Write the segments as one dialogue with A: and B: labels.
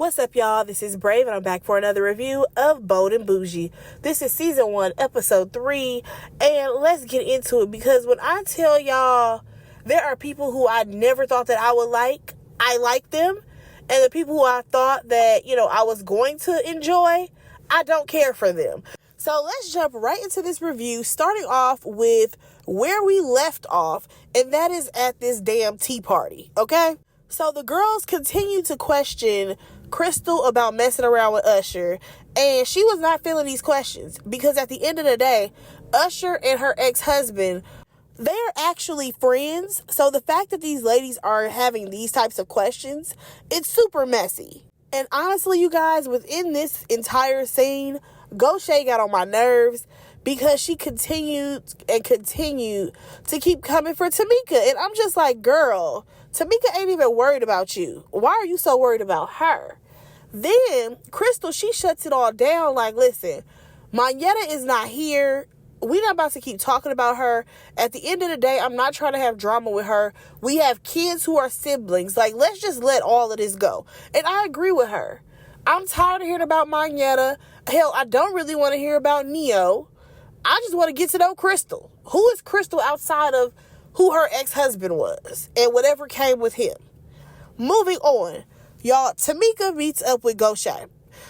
A: What's up, y'all? This is Brave, and I'm back for another review of Bold and Bougie. This is season 1, episode 3, and let's get into it, because when I tell y'all there are people who I never thought that I would like, I like them, and the people who I thought that, I was going to enjoy, I don't care for them. So let's jump right into this review, starting off with where we left off, and that is at this damn tea party, okay? So the girls continue to question Crystal about messing around with Usher, and she was not feeling these questions, because at the end of the day, Usher and her ex-husband, they're actually friends. So the fact that these ladies are having these types of questions, it's super messy. And honestly, you guys, within this entire scene, Goshay got on my nerves, because she continued to keep coming for Tamika. And I'm just like, girl, Tamika ain't even worried about you. Why are you so worried about her? Then Crystal, she shuts it all down like, listen, Monyetta is not here. We're not about to keep talking about her. At the end of the day, I'm not trying to have drama with her. We have kids who are siblings. Like, let's just let all of this go. And I agree with her. I'm tired of hearing about Monyetta. Hell, I don't really want to hear about Neo. I just want to get to know Crystal. Who is Crystal outside of who her ex-husband was and whatever came with him? Moving on. Y'all, Tamika meets up with Goshay.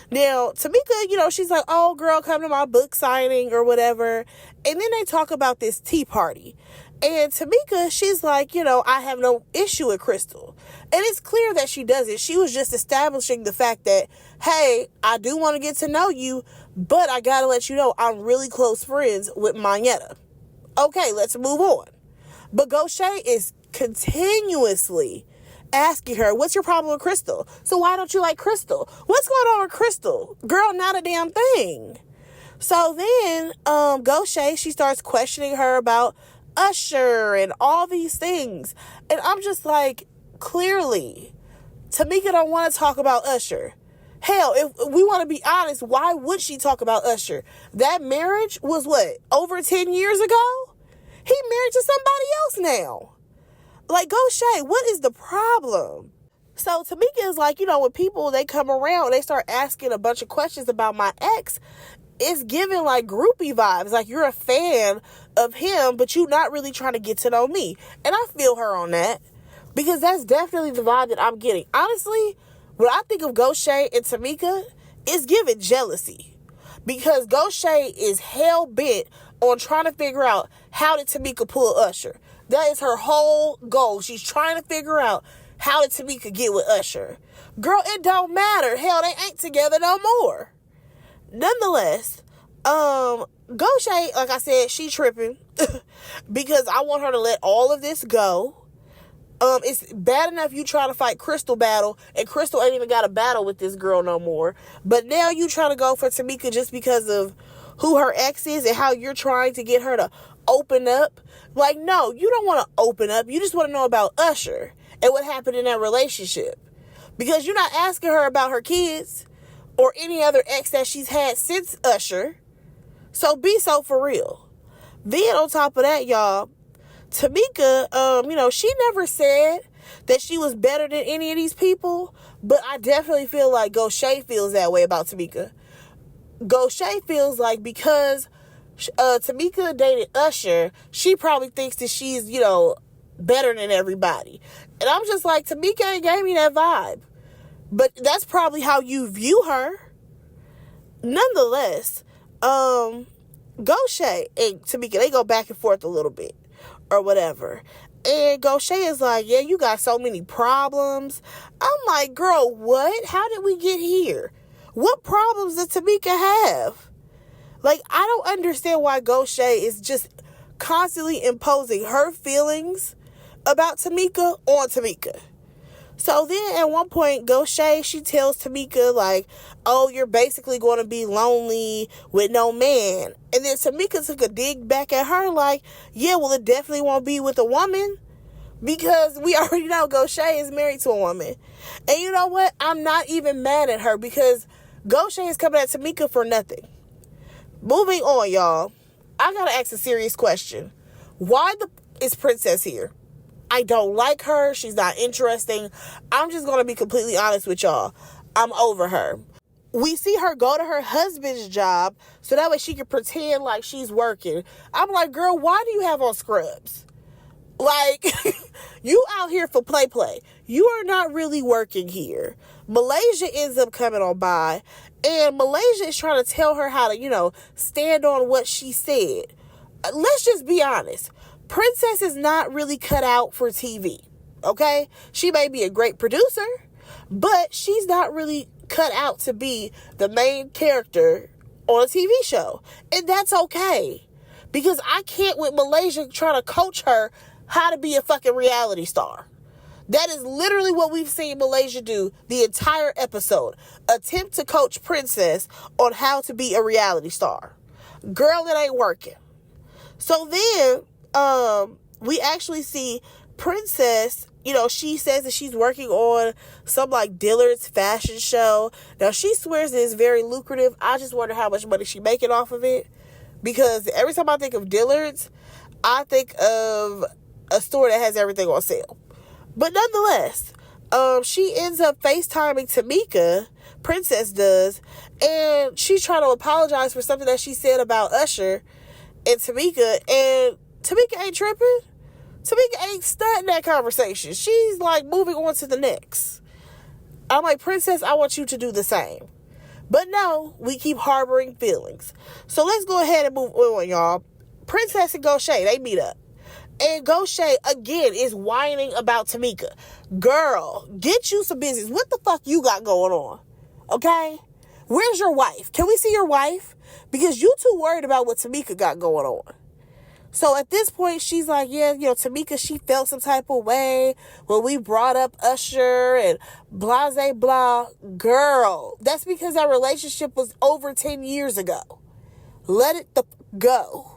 A: Now, Tamika, she's like, oh, girl, come to my book signing or whatever. And then they talk about this tea party. And Tamika, she's like, I have no issue with Crystal. And it's clear that she doesn't. She was just establishing the fact that, hey, I do want to get to know you, but I got to let you know I'm really close friends with Monyetta. Okay, let's move on. But Goshay is continuously asking her, what's your problem with Crystal? So why don't you like Crystal? What's going on with Crystal? Girl, not a damn thing. So then Goshay, she starts questioning her about Usher and all these things. And I'm just like, clearly, Tamika don't want to talk about Usher. Hell, if we want to be honest, why would she talk about Usher? That marriage was what, over 10 years ago? He married to somebody else now. Like, Goshay, what is the problem? So Tamika is like, when people, they come around, they start asking a bunch of questions about my ex, it's giving like groupie vibes. Like, you're a fan of him, but you're not really trying to get to know me. And I feel her on that, because that's definitely the vibe that I'm getting. Honestly, when I think of Goshay and Tamika, it's giving jealousy, because Goshay is hell-bent on trying to figure out, how did Tamika pull Usher? That is her whole goal. She's trying to figure out, how did Tamika get with Usher? Girl, it don't matter. Hell, they ain't together no more. Nonetheless, Goshay, like I said, she tripping because I want her to let all of this go. It's bad enough you trying to fight Crystal battle, and Crystal ain't even got a battle with this girl no more. But now you trying to go for Tamika just because of who her ex is and how you're trying to get her to open up. Like, no, you don't want to open up. You just want to know about Usher and what happened in that relationship, because you're not asking her about her kids or any other ex that she's had since Usher. So be so for real. Then on top of that, y'all, Tamika, she never said that she was better than any of these people, but I definitely feel like Goshay feels that way about Tamika. Goshay feels like because Tamika dated Usher, she probably thinks that she's, better than everybody. And I'm just like, Tamika ain't gave me that vibe. But that's probably how you view her. Nonetheless, Goshay and Tamika, they go back and forth a little bit or whatever. And Goshay is like, yeah, you got so many problems. I'm like, girl, what? How did we get here? What problems does Tamika have? Like, I don't understand why Goshay is just constantly imposing her feelings about Tamika on Tamika. So then at one point, Goshay, she tells Tamika, like, oh, you're basically going to be lonely with no man. And then Tamika took a dig back at her like, yeah, well, it definitely won't be with a woman, because we already know Goshay is married to a woman. And you know what? I'm not even mad at her, because Goshay is coming at Tamika for nothing. Moving on, y'all. I got to ask a serious question. Why is Princess here? I don't like her. She's not interesting. I'm just going to be completely honest with y'all. I'm over her. We see her go to her husband's job so that way she can pretend like she's working. I'm like, girl, why do you have on scrubs? Like, you out here for play. You are not really working here. Malaysia ends up coming on by, and Malaysia is trying to tell her how to, stand on what she said. Let's just be honest. Princess is not really cut out for TV, okay? She may be a great producer, but she's not really cut out to be the main character on a TV show. And that's okay. Because I can't with Malaysia trying to coach her how to be a fucking reality star. That is literally what we've seen Malaysia do the entire episode. Attempt to coach Princess on how to be a reality star. Girl, it ain't working. So then, we actually see Princess, she says that she's working on some like Dillard's fashion show. Now she swears it is very lucrative. I just wonder how much money she's making off of it. Because every time I think of Dillard's, I think of a store that has everything on sale. But nonetheless, she ends up FaceTiming Tamika, Princess does, and she's trying to apologize for something that she said about Usher and Tamika ain't tripping. Tamika ain't studying that conversation. She's like moving on to the next. I'm like, Princess, I want you to do the same. But no, we keep harboring feelings. So let's go ahead and move on, y'all. Princess and Goshay, they meet up. And Goshay, again, is whining about Tamika. Girl, get you some business. What the fuck you got going on? Okay? Where's your wife? Can we see your wife? Because you too worried about what Tamika got going on. So at this point, she's like, yeah, Tamika, she felt some type of way when we brought up Usher and blase blah. Girl, that's because our relationship was over 10 years ago. Let it go.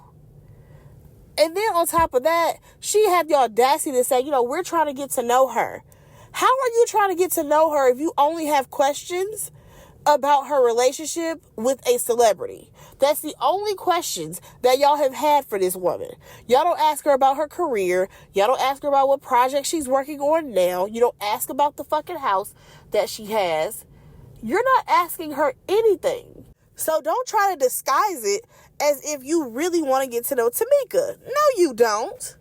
A: And then on top of that, she had the audacity to say, we're trying to get to know her. How are you trying to get to know her if you only have questions about her relationship with a celebrity? That's the only questions that y'all have had for this woman. Y'all don't ask her about her career. Y'all don't ask her about what project she's working on now. You don't ask about the fucking house that she has. You're not asking her anything. So don't try to disguise it as if you really want to get to know Tamika. No, you don't.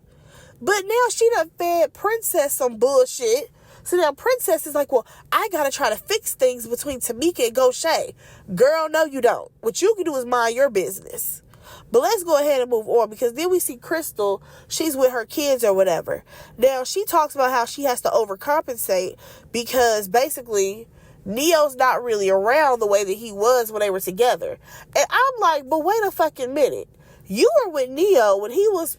A: But now she done fed Princess some bullshit. So now Princess is like, well, I got to try to fix things between Tamika and Goshay. Girl, no, you don't. What you can do is mind your business. But let's go ahead and move on, because then we see Crystal. She's with her kids or whatever. Now, she talks about how she has to overcompensate because basically Neo's not really around the way that he was when they were together. And I'm like, but wait a fucking minute. You were with Neo when he was,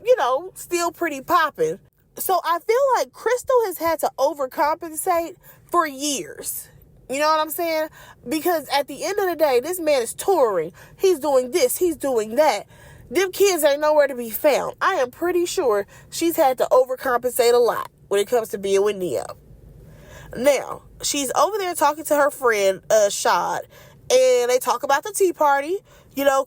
A: still pretty popping. So I feel like Crystal has had to overcompensate for years. You know what I'm saying? Because at the end of the day, this man is touring. He's doing this. He's doing that. Them kids ain't nowhere to be found. I am pretty sure she's had to overcompensate a lot when it comes to being with Neo. Now, she's over there talking to her friend, Shad, and they talk about the tea party.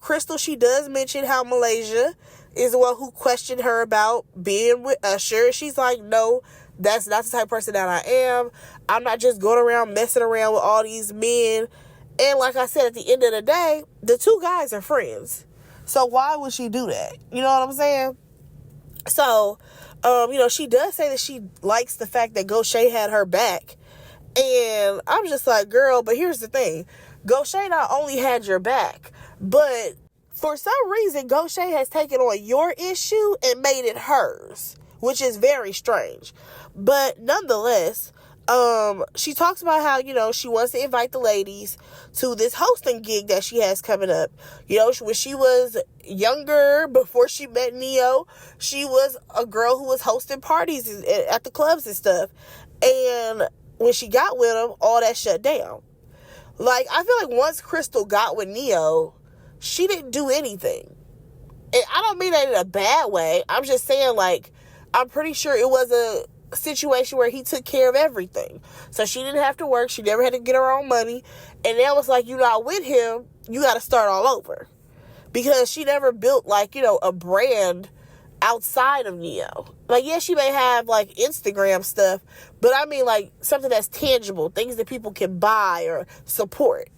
A: Crystal, she does mention how Malaysia is the one who questioned her about being with Usher. She's like, no, that's not the type of person that I am. I'm not just going around messing around with all these men. And like I said, at the end of the day, the two guys are friends. So why would she do that? You know what I'm saying? So, she does say that she likes the fact that Goshay had her back. And I'm just like, girl, but here's the thing. Goshay not only had your back, but for some reason, Goshay has taken on your issue and made it hers, which is very strange. But nonetheless, she talks about how, she wants to invite the ladies to this hosting gig that she has coming up. When she was younger, before she met Neo, she was a girl who was hosting parties at the clubs and stuff. And when she got with him, all that shut down. Like, I feel like once Crystal got with Neo, she didn't do anything. And I don't mean that in a bad way. I'm just saying, like, I'm pretty sure it was a situation where he took care of everything. So she didn't have to work. She never had to get her own money. And now it's like, you're not with him. You got to start all over. Because she never built, like, a brand outside of Neo. Like, yeah, she may have, like, Instagram stuff, but I mean, like, something that's tangible, things that people can buy or support.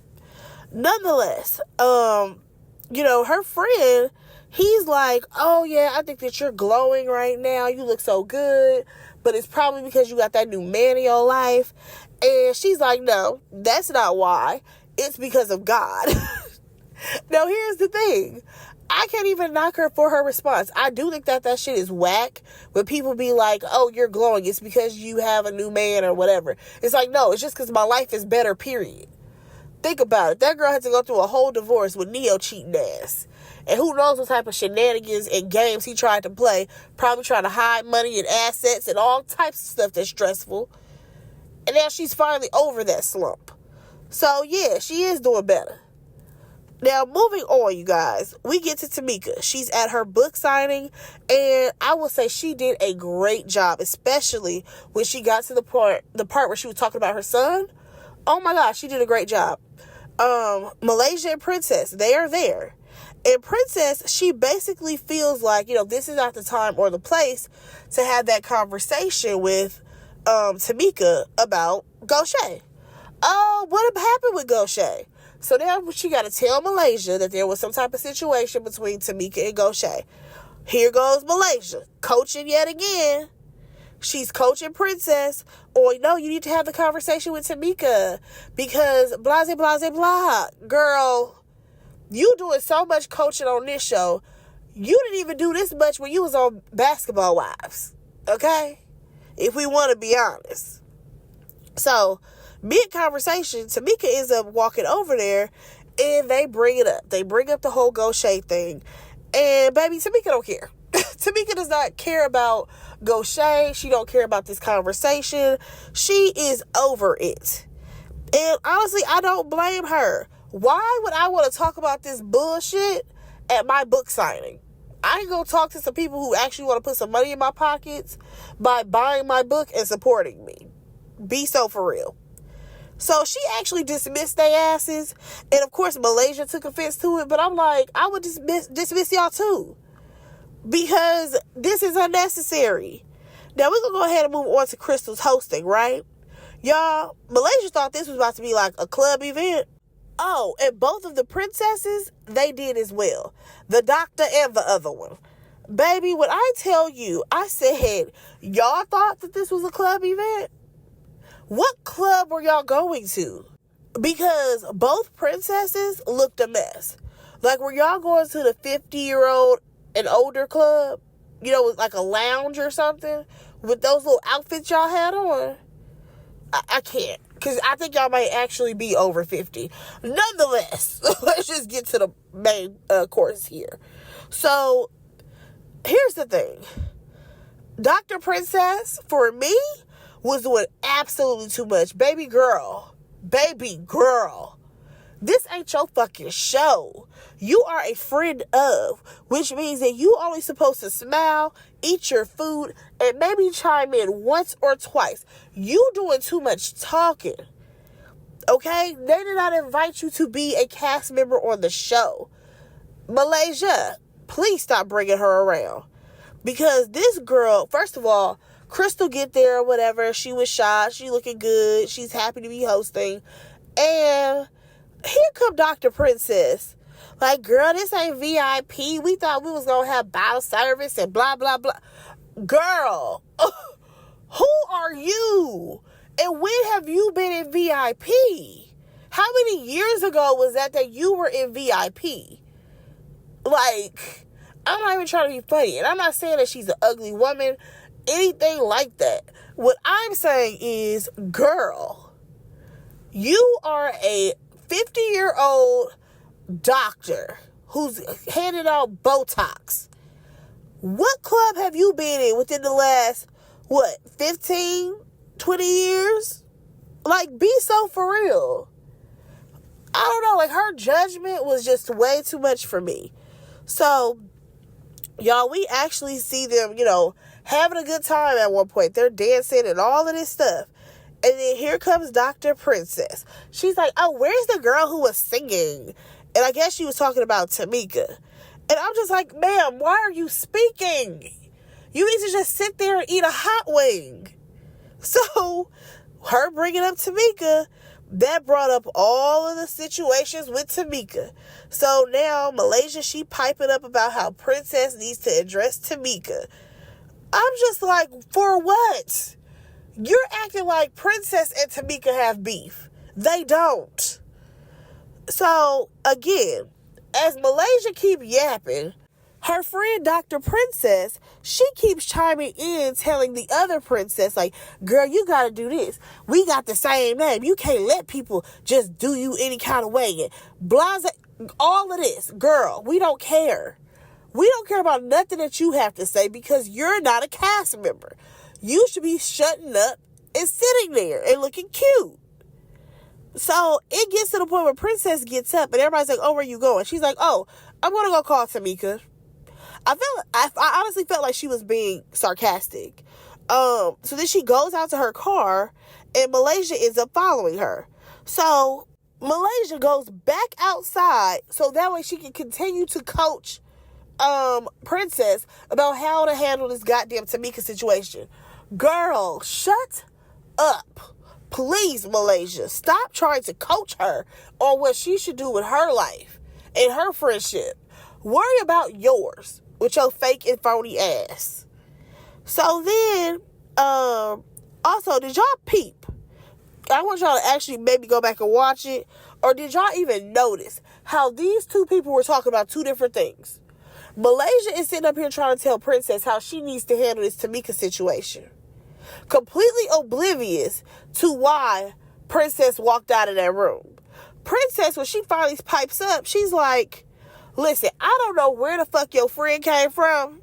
A: Nonetheless, her friend, he's like, oh, yeah, I think that you're glowing right now. You look so good, but it's probably because you got that new man in your life. And she's like, no, that's not why. It's because of God. Now, here's the thing. I can't even knock her for her response. I do think that shit is whack when people be like, oh, you're glowing. It's because you have a new man or whatever. It's like, no, it's just because my life is better, period. Think about it. That girl had to go through a whole divorce with Neo cheating ass. And who knows what type of shenanigans and games he tried to play. Probably trying to hide money and assets and all types of stuff that's stressful. And now she's finally over that slump. So, yeah, she is doing better. Now, moving on, you guys, we get to Tamika. She's at her book signing, and I will say she did a great job, especially when she got to the part where she was talking about her son. Oh, my gosh, she did a great job. Malaysia and Princess, they are there. And Princess, she basically feels like, this is not the time or the place to have that conversation with Tamika about Gaucher. Oh, what happened with Gaucher? So now she got to tell Malaysia that there was some type of situation between Tamika and Gaucher. Here goes Malaysia, coaching yet again. She's coaching Princess. Or, no, you need to have the conversation with Tamika because blah, blah, blah, blah. Girl, you doing so much coaching on this show. You didn't even do this much when you was on Basketball Wives. Okay? If we want to be honest. So, mid-conversation, Tamika ends up walking over there, and they bring it up. They bring up the whole Gaucher thing. And, baby, Tamika don't care. Tamika does not care about Gaucher. She don't care about this conversation. She is over it. And, honestly, I don't blame her. Why would I want to talk about this bullshit at my book signing? I ain't gonna talk to some people who actually want to put some money in my pockets by buying my book and supporting me. Be so for real. So she actually dismissed their asses. And of course, Malaysia took offense to it. But I'm like, I would dismiss y'all too. Because this is unnecessary. Now, we're going to go ahead and move on to Crystal's hosting, right? Y'all, Malaysia thought this was about to be like a club event. Oh, and both of the princesses, they did as well. The doctor and the other one. Baby, when I tell you, I said, y'all thought that this was a club event? What club were y'all going to? Because both princesses looked a mess. Like, were y'all going to the 50-year-old and older club? Like a lounge or something? With those little outfits y'all had on? I can't. Because I think y'all might actually be over 50. Nonetheless, let's just get to the main course here. So, here's the thing. Dr. Princess, for me, was doing absolutely too much. Baby girl. This ain't your fucking show. You are a friend of, which means that you only supposed to smile, eat your food, and maybe chime in once or twice. You doing too much talking. Okay? They did not invite you to be a cast member on the show. Malaysia, please stop bringing her around. Because this girl, first of all, Crystal get there or whatever. She was shot. She looking good. She's happy to be hosting. And here come Dr. Princess. Like, girl, this ain't VIP. We thought we was going to have bottle service and blah, blah, blah. Girl, who are you? And when have you been in VIP? How many years ago was that you were in VIP? Like, I'm not even trying to be funny. And I'm not saying that she's an ugly woman. Anything like that. What I'm saying is, girl, you are a 50-year-old doctor who's handing out Botox. What club have you been in within the last, 15, 20 years? Like, be so for real. I don't know, like, her judgment was just way too much for me. So, y'all, we actually see them, having a good time at one point. They're dancing and all of this stuff. And then here comes Dr. Princess. She's like, oh, where's the girl who was singing? And I guess she was talking about Tamika. And I'm just like, ma'am, why are you speaking? You need to just sit there and eat a hot wing. So, her bringing up Tamika, that brought up all of the situations with Tamika. So now, Malaysia, she piping up about how Princess needs to address Tamika. I'm just like, for what? You're acting like Princess and Tamika have beef. They don't. So, again, as Malaysia keep yapping, her friend Dr. Princess, she keeps chiming in, telling the other princess, like, girl, you gotta do this. We got the same name. You can't let people just do you any kind of way. And blase, all of this. Girl, we don't care. We don't care about nothing that you have to say because you're not a cast member. You should be shutting up and sitting there and looking cute. So it gets to the point where Princess gets up and everybody's like, oh, where you going? She's like, oh, I'm going to go call Tamika. I honestly felt like she was being sarcastic. So then she goes out to her car and Malaysia ends up following her. So Malaysia goes back outside so that way she can continue to coach Princess about how to handle this goddamn Tamika situation. Girl, shut up. Please, Malaysia, stop trying to coach her on what she should do with her life and her friendship. Worry about yours with your fake and phony ass. So then, also, did y'all peep? I want y'all to actually maybe go back and watch it. Or did y'all even notice how these two people were talking about two different things? Malaysia is sitting up here trying to tell Princess how she needs to handle this Tamika situation. Completely oblivious to why Princess walked out of that room. Princess, when she finally pipes up, she's like, listen, I don't know where the fuck your friend came from,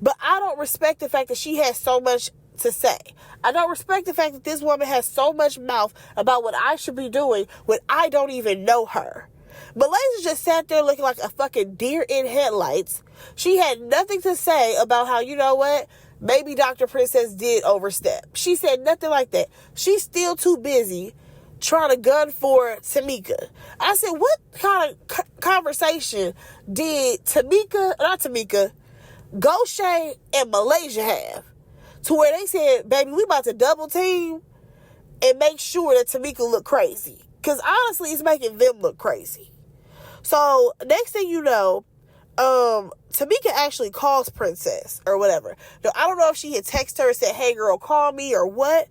A: but I don't respect the fact that she has so much to say. I don't respect the fact that this woman has so much mouth about what I should be doing when I don't even know her. Malaysia just sat there looking like a fucking deer in headlights. She had nothing to say about how, you know what, maybe Dr. Princess did overstep. She said nothing like that. She's still too busy trying to gun for Tamika. I said, what kind of conversation did Goshay and Malaysia have? To where they said, baby, we about to double team and make sure that Tamika look crazy. Because honestly, it's making them look crazy. So, next thing you know, Tamika actually calls Princess or whatever. Now, I don't know if she had texted her and said, hey girl, call me or what.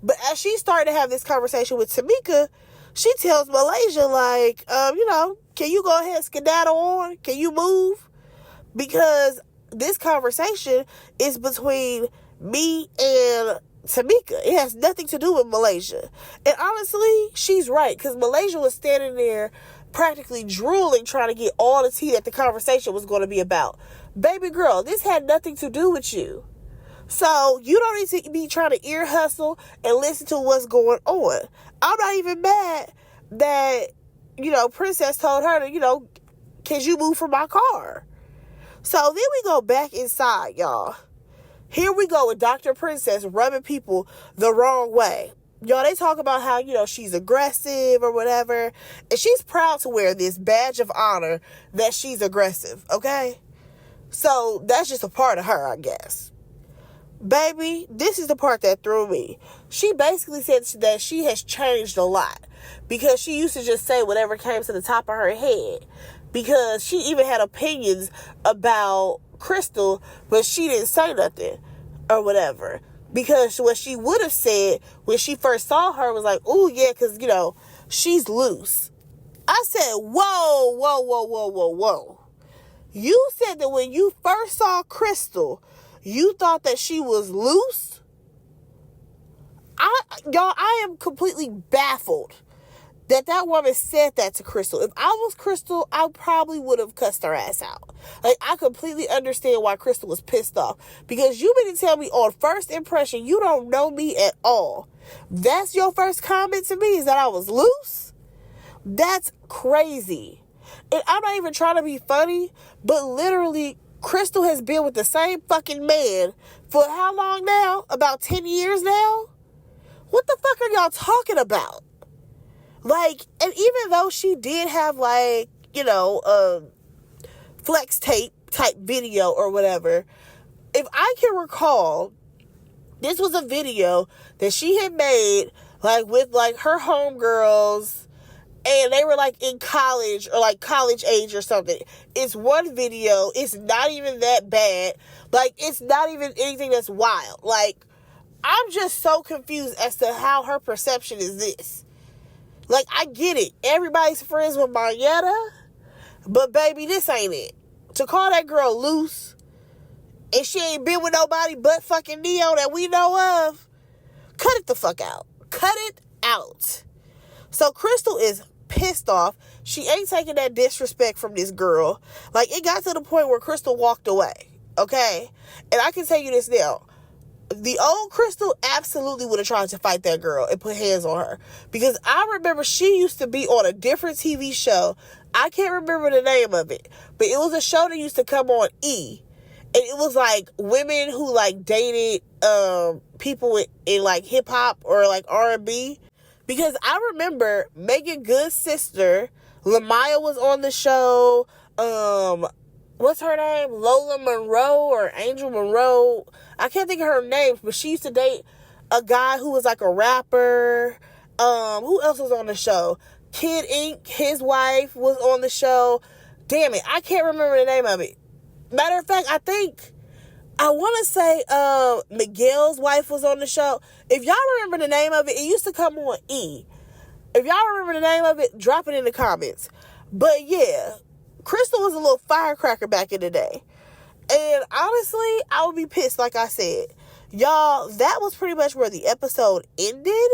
A: But as she started to have this conversation with Tamika, she tells Malaysia, like, can you go ahead and skedaddle on? Can you move? Because this conversation is between me and Tamika. It has nothing to do with Malaysia. And honestly, she's right. Because Malaysia was standing there practically drooling trying to get all the tea that the conversation was going to be about. Baby girl, this had nothing to do with you. So you don't need to be trying to ear hustle and listen to what's going on. I'm not even mad that, Princess told her to, can you move from my car? So then we go back inside, y'all. Here we go with Dr. Princess rubbing people the wrong way. Y'all, they talk about how, she's aggressive or whatever. And she's proud to wear this badge of honor that she's aggressive, okay? So that's just a part of her, I guess. Baby, this is the part that threw me. She basically said that she has changed a lot. Because she used to just say whatever came to the top of her head. Because she even had opinions about Crystal, but she didn't say nothing or whatever. Because what she would have said when she first saw her was like, oh, yeah, because, she's loose. I said, whoa. You said that when you first saw Crystal, you thought that she was loose? I am completely baffled that woman said that to Crystal. If I was Crystal, I probably would have cussed her ass out. Like, I completely understand why Crystal was pissed off. Because you mean to tell me on first impression, you don't know me at all. That's your first comment to me, is that I was loose? That's crazy. And I'm not even trying to be funny, but literally, Crystal has been with the same fucking man for how long now? About 10 years now? What the fuck are y'all talking about? Like, and even though she did have, like, flex tape type video or whatever. If I can recall, this was a video that she had made like with like her homegirls, and they were like in college or like college age or something. It's one video. It's not even that bad. Like, it's not even anything that's wild. Like, I'm just so confused as to how her perception is this. Like, I get it. Everybody's friends with Marietta, but baby, this ain't it. To call that girl loose, and she ain't been with nobody but fucking Neo that we know of, cut it the fuck out. Cut it out. So Crystal is pissed off. She ain't taking that disrespect from this girl. Like, it got to the point where Crystal walked away. Okay? And I can tell you this now. The old Crystal absolutely would have tried to fight that girl and put hands on her. Because I remember she used to be on a different TV show. I can't remember the name of it. But it was a show that used to come on E! And it was like women who like dated people in like hip hop or like R&B. Because I remember Megan Good's sister, Lamaya, was on the show. What's her name? Lola Monroe or Angel Monroe. I can't think of her name, but she used to date a guy who was like a rapper. Who else was on the show? Kid Ink, his wife, was on the show. Damn it, I can't remember the name of it. Matter of fact, I want to say Miguel's wife was on the show. If y'all remember the name of it, it used to come on E! If y'all remember the name of it, drop it in the comments. But yeah, Crystal was a little firecracker back in the day. And honestly, I would be pissed, like I said. Y'all, that was pretty much where the episode ended.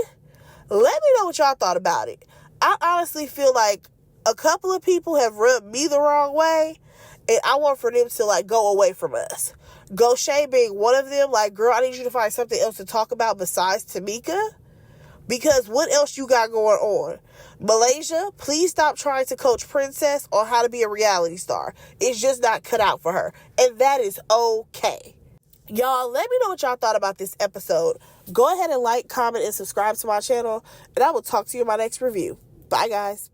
A: Let me know what y'all thought about it. I honestly feel like a couple of people have rubbed me the wrong way, and I want for them to, like, go away from us. Goshay being one of them. Like, girl, I need you to find something else to talk about besides Tamika. Because what else you got going on? Malaysia, please stop trying to coach Princess on how to be a reality star. It's just not cut out for her. And that is okay. Y'all, let me know what y'all thought about this episode. Go ahead and like, comment, and subscribe to my channel. And I will talk to you in my next review. Bye, guys.